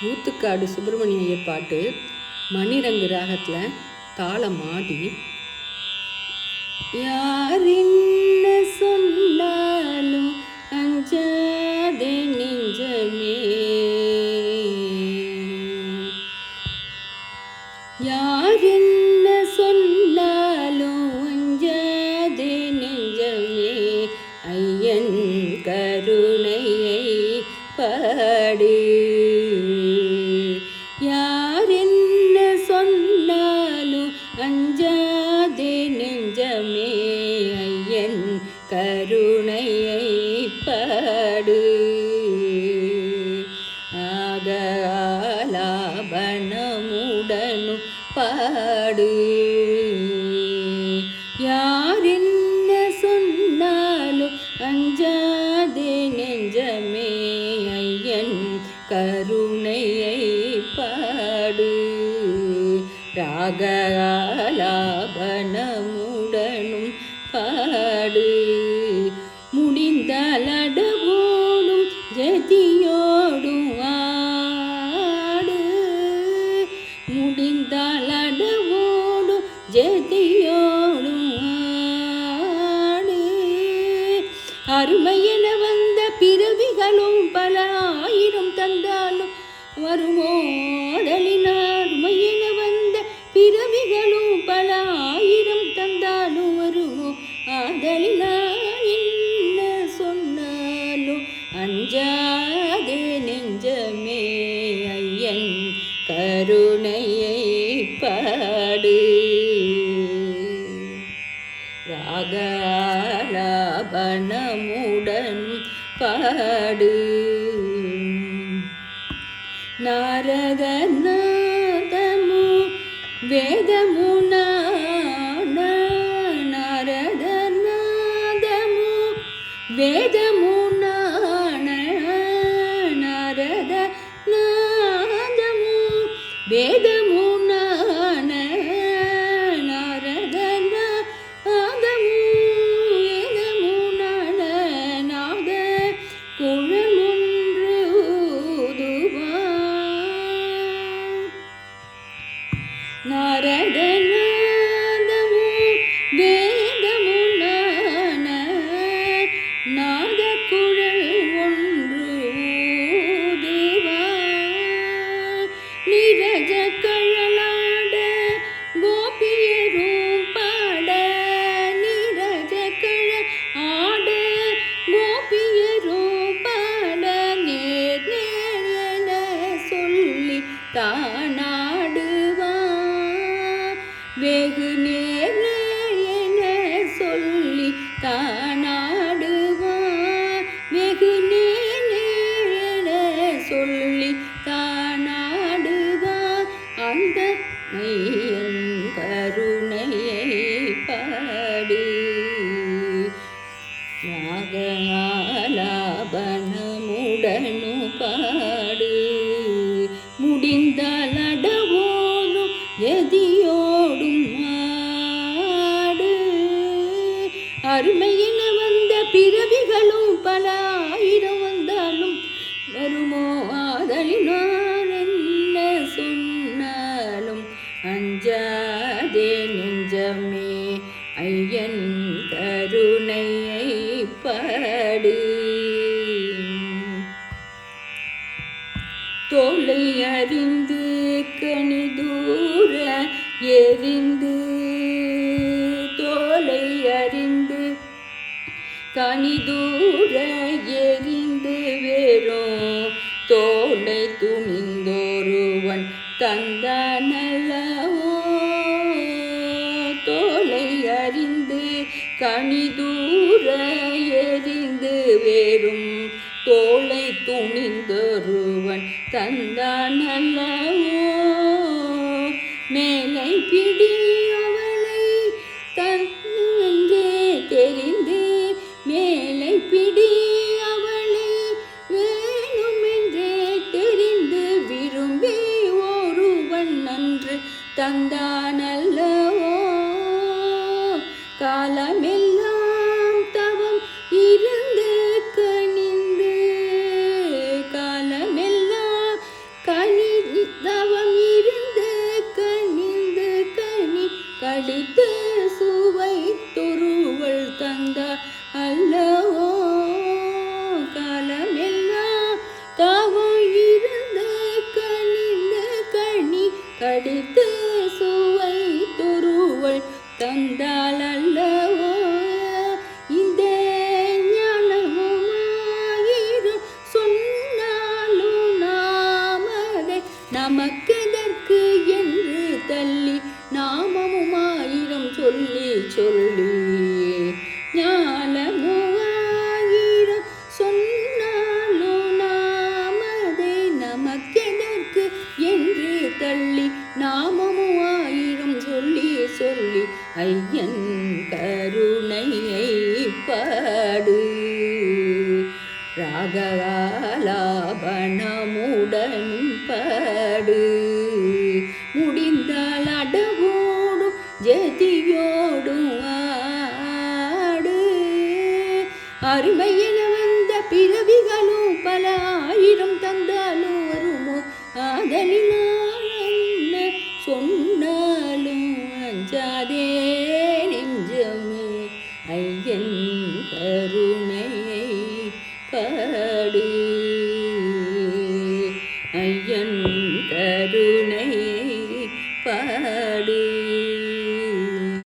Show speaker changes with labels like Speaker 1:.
Speaker 1: ஊத்துக்காடு சுப்பிரமணிய ஐயர் பாட்டு மணிரங்கு ராகத்தில் தாளம் மாதி. யார் என்ன சொன்னாலும் அஞ்சாதே நெஞ்சமே, யார் என்ன சொன்னாலும் அஞ்சாதே நெஞ்சமே, ஐயன் கருணையை பாடு. யார் என்ன சொன்னாலும் அஞ்சாதே நெஞ்சமே, ஐயன் கருணையை பாடு. ஆகலாபனமுடனும் பாடு. யார் என்ன சொன்னாலும் அஞ்சாதே நெஞ்சமே, ஐயன் கருணையை பாடு. ராகலாபனமுடனும் பாடு. முடிந்தால் அடவோடும் ஜதியோடும் ஆடு. முடிந்தால் அடவோடும் ஜதியோடும் ஆடு. அருமையென வந்த பிறவிகளும் பல ஆயிரம் தந்தாலும் வருமோ அதலினால். அருமையென வந்த பிறவிகளும் பல ஆயிரம் தந்தாலும் வருமோ ஆதலினால். என்ன சொன்னாலும் அஞ்சாதே நெஞ்சமே, ஐயன் கருணையை பாடு. ராகலாபனமுடன் பாடு. நாரதநாதமு வேதமு நாரதநாதமு வேதமு நாரதநாதமு வேதமு நாரதநாதமு வேதமு நாத குழல் ஒன்று ஊதுவா. நாரதநாதமு வேதமு நாத குழல் ஒன்று ஊதுவா. நிரஜ கழலாட கோபியரும் பாட. நிரஜ கழ ஆட கோபியரும் பாட. நேர் நேர் என சொல்லி தானாடுவா. வெகு நேர் நேர் என சொல்லி தானாடுவா. வெகு நேர் நேர் என சொல்லி தானாடுவா. அந்த மையன் கருணையை பாடு. ராகலாபனமுடனும் பாடு. முடிந்தால் அடவோடும் எதியோடும் ஆடு. அருமையென வந்த பிறவிகளும் பல ஆயிரம் வந்தாலும் வருமோ ஆதலினால். என்ன சொன்னாலும் அஞ்சாதே நெஞ்சமே, ஐயன் கருணையை பாடு. தோலை அறிந்து கனிதூர எரிந்து. தோலை அறிந்து கனிதூர எரிந்து வேறும் தோலை துணிந்தோருவன் தந்தானல்லவோ. தோலை அறிந்து கனிதூர எரிந்து வேறும் தோலை துணிந்தொருவன் தந்தானல்லவோ. மேலை பிடியவளை தன்னென்றே தெரிந்து. மேலை பிடி அவளை வேணுமென்றே தெரிந்து. விரும்பி ஒருவன் நன்று தந்தானல்லவோ. காலமெல்லாம் தவம் இருந்து கனிந்து. காலமெல்லாம் கனி படித்து சுவை துருவள் தந்தால் அல்லவோ இந்த ஞானமும் ஆயிரம் சொன்னாலும் நாமதை நமக்கெதற்கு என்று தள்ளி நாமமும் ஆயிரம் சொல்லி சொல்லி ஞானமும் ஆயிரம் சொன்னாலும் நாமதை நமக்கெதற்கு என்று தள்ளி நாமமும் ஆயிரம் சொல்லி சொல்லி ஐயன் கருணையை பாடு ராகலாபனமுடனும் பாடு முடிந்தால் அடவோடும் ஜதியோடும் ஆடு அருமையென வந்த பிறவிகளும் பல ஆயிரம் தந்தாலும் வருமோ ஆதலினால் சொன்னாலும் அஞ்சாதே